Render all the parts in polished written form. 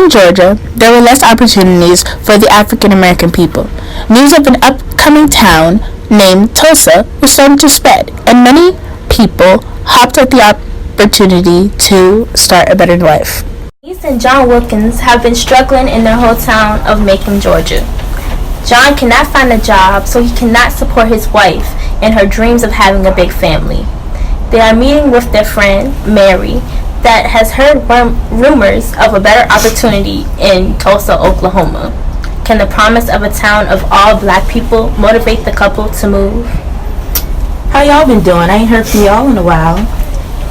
In Georgia, there were less opportunities for the African American people. News of an upcoming town named Tulsa was starting to spread, and many people hopped at the opportunity to start a better life. Denise and John Wilkins have been struggling in their hometown of Macon, Georgia. John cannot find a job, so he cannot support his wife in her dreams of having a big family. They are meeting with their friend, Mary, that has heard rumors of a better opportunity in Tulsa, Oklahoma. Can the promise of a town of all black people motivate the couple to move? How y'all been doing? I ain't heard from y'all in a while.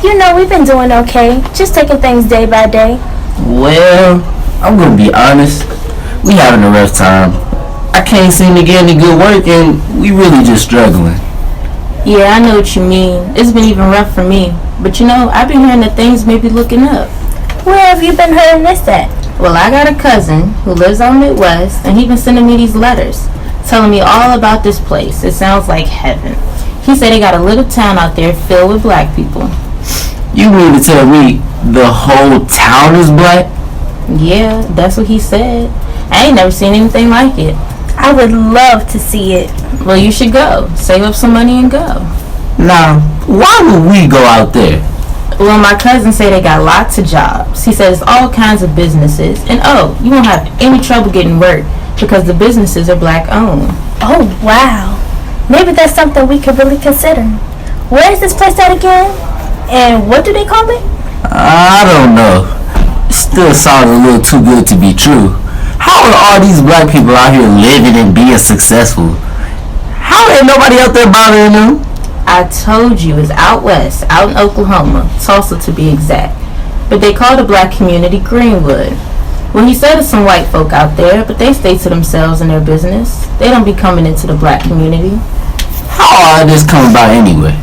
You know, we've been doing okay, just taking things day by day. Well, I'm gonna be honest, we having a rough time. I can't seem to get any good work and we really just struggling. Yeah, I know what you mean. It's been even rough for me. But you know, I've been hearing that things may be looking up. Where have you been hearing this at? Well, I got a cousin who lives out Midwest, and he been sending me these letters, telling me all about this place. It sounds like heaven. He said they got a little town out there filled with black people. You mean to tell me the whole town is black? Yeah, that's what he said. I ain't never seen anything like it. I would love to see it. Well, you should go. Save up some money and go. Now, why would we go out there? Well, my cousin say they got lots of jobs. He says all kinds of businesses. And you won't have any trouble getting work because the businesses are black owned. Oh, wow. Maybe that's something we could really consider. Where is this place at again? And what do they call it? I don't know. It still sounds a little too good to be true. How are all these black people out here living and being successful? How ain't nobody out there bothering them? I told you, it's out west, out in Oklahoma, Tulsa to be exact. But they call the black community Greenwood. Well, he said there's some white folk out there, but they stay to themselves in their business. They don't be coming into the black community. How all this come about anyway?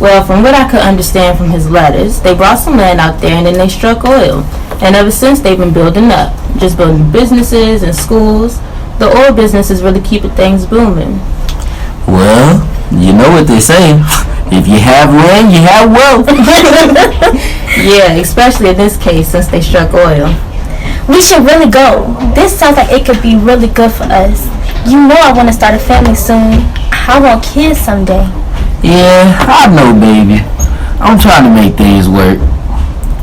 Well, from what I could understand from his letters, they brought some land out there and then they struck oil. And ever since they've been building up, just building businesses and schools. The oil business is really keeping things booming. Well, you know what they say. If you have land, you have wealth. Yeah, especially in this case since they struck oil. We should really go. This sounds like it could be really good for us. You know I want to start a family soon. I want kids someday. Yeah, I know, baby. I'm trying to make things work.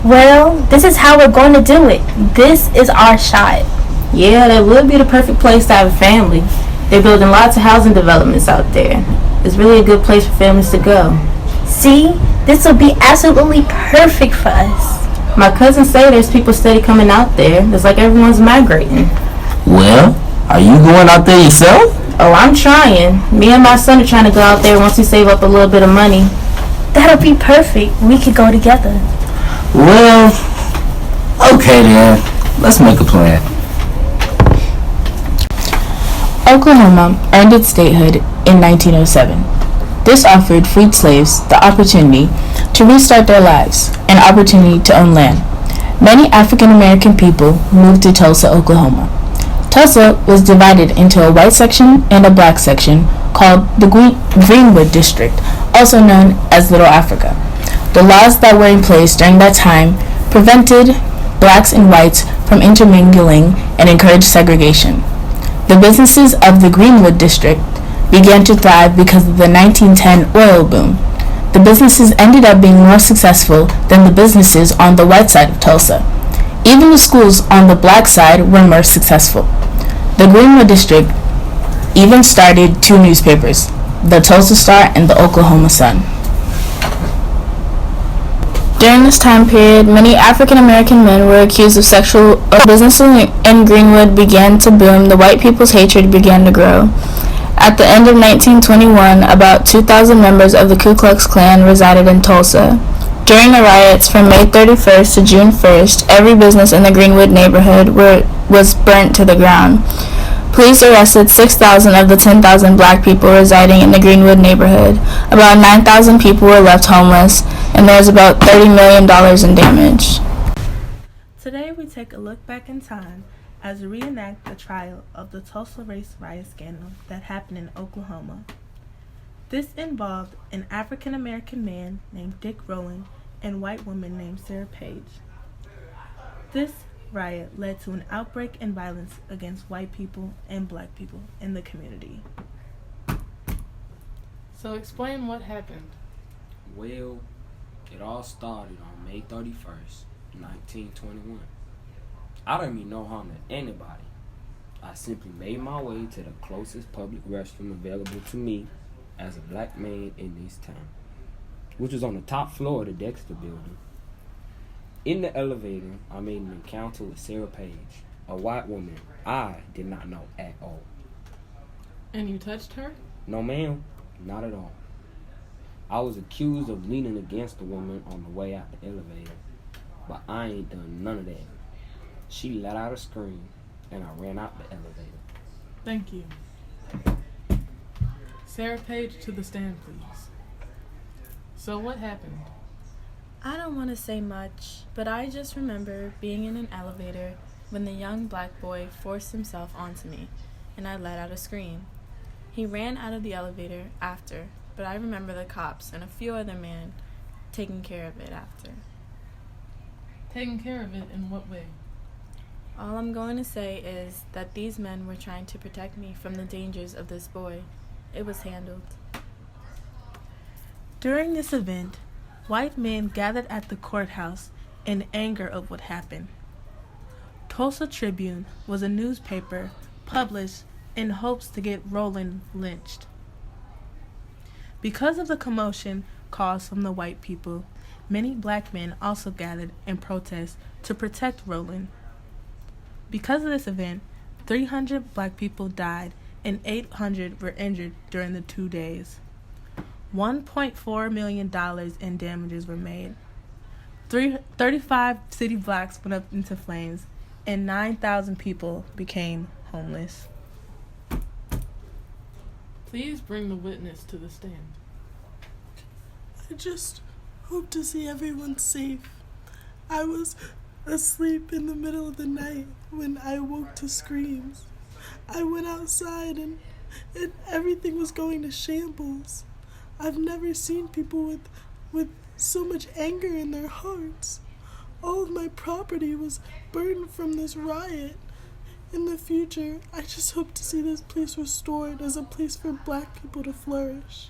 Well, this is how we're going to do it. This is our shot. Yeah, that would be the perfect place to have a family. They're building lots of housing developments out there. It's really a good place for families to go. See, this will be absolutely perfect for us. My cousins say there's people steady coming out there. It's like everyone's migrating. Well, are you going out there yourself? Oh, I'm trying. Me and my son are trying to go out there once we save up a little bit of money. That'll be perfect. We could go together. Well, okay then. Let's make a plan. Oklahoma earned its statehood in 1907. This offered freed slaves the opportunity to restart their lives, an opportunity to own land. Many African American people moved to Tulsa, Oklahoma. Tulsa was divided into a white section and a black section called the Greenwood District, also known as Little Africa. The laws that were in place during that time prevented blacks and whites from intermingling and encouraged segregation. The businesses of the Greenwood District began to thrive because of the 1910 oil boom. The businesses ended up being more successful than the businesses on the white side of Tulsa. Even the schools on the black side were more successful. The Greenwood District even started two newspapers, the Tulsa Star and the Oklahoma Sun. During this time period, many African American men were accused of sexual assault. Businesses in Greenwood began to boom. The white people's hatred began to grow. At the end of 1921, about 2,000 members of the Ku Klux Klan resided in Tulsa. During the riots from May 31st to June 1st, every business in the Greenwood neighborhood was burnt to the ground. Police arrested 6,000 of the 10,000 black people residing in the Greenwood neighborhood. About 9,000 people were left homeless, and there was about $30 million in damage. Today we take a look back in time as we reenact the trial of the Tulsa race riot scandal that happened in Oklahoma. This involved an African American man named Dick Rowland and a white woman named Sarah Page. This riot led to an outbreak in violence against white people and black people in the community. So explain what happened. Well, it all started on May 31st, 1921. I didn't mean no harm to anybody. I simply made my way to the closest public restroom available to me as a black man in this town, which was on the top floor of the Dexter building. In the elevator, I made an encounter with Sarah Page, a white woman I did not know at all. And you touched her? No, ma'am, not at all. I was accused of leaning against the woman on the way out the elevator, but I ain't done none of that. She let out a scream, and I ran out the elevator. Thank you. Sarah Page, to the stand, please. So what happened? I don't want to say much, but I just remember being in an elevator when the young black boy forced himself onto me, and I let out a scream. He ran out of the elevator after, but I remember the cops and a few other men taking care of it after. Taking care of it in what way? All I'm going to say is that these men were trying to protect me from the dangers of this boy. It was handled. During this event, white men gathered at the courthouse in anger of what happened. Tulsa Tribune was a newspaper published in hopes to get Rowland lynched. Because of the commotion caused from the white people, many black men also gathered in protest to protect Rowland. Because of this event, 300 black people died and 800 were injured during the 2 days. $1.4 million in damages were made. 35 city blocks went up into flames, and 9,000 people became homeless. Please bring the witness to the stand. I just hope to see everyone safe. I was asleep in the middle of the night when I woke to screams. I went outside and everything was going to shambles. I've never seen people with so much anger in their hearts. All of my property was burned from this riot. In the future, I just hope to see this place restored as a place for black people to flourish.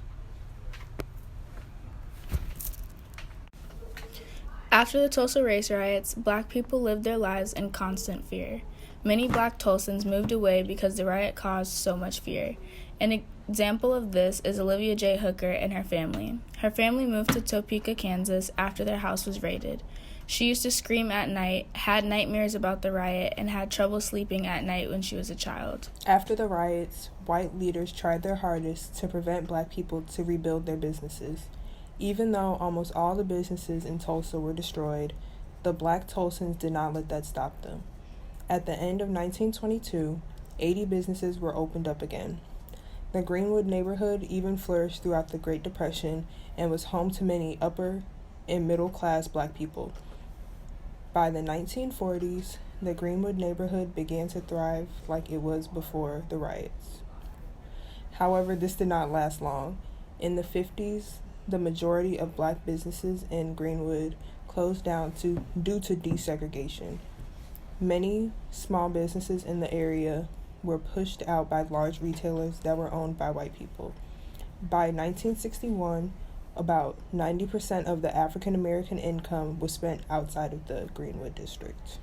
After the Tulsa race riots, black people lived their lives in constant fear. Many black Tulsans moved away because the riot caused so much fear. An example of this is Olivia J. Hooker and her family. Her family moved to Topeka, Kansas after their house was raided. She used to scream at night, had nightmares about the riot, and had trouble sleeping at night when she was a child. After the riots, white leaders tried their hardest to prevent black people to rebuild their businesses. Even though almost all the businesses in Tulsa were destroyed, the black Tulsans did not let that stop them. At the end of 1922, 80 businesses were opened up again. The Greenwood neighborhood even flourished throughout the Great Depression and was home to many upper and middle-class black people. By the 1940s, the Greenwood neighborhood began to thrive like it was before the riots. However, this did not last long. In the 50s, the majority of black businesses in Greenwood closed down due to desegregation. Many small businesses in the area were pushed out by large retailers that were owned by white people. By 1961, about 90% of the African American income was spent outside of the Greenwood district.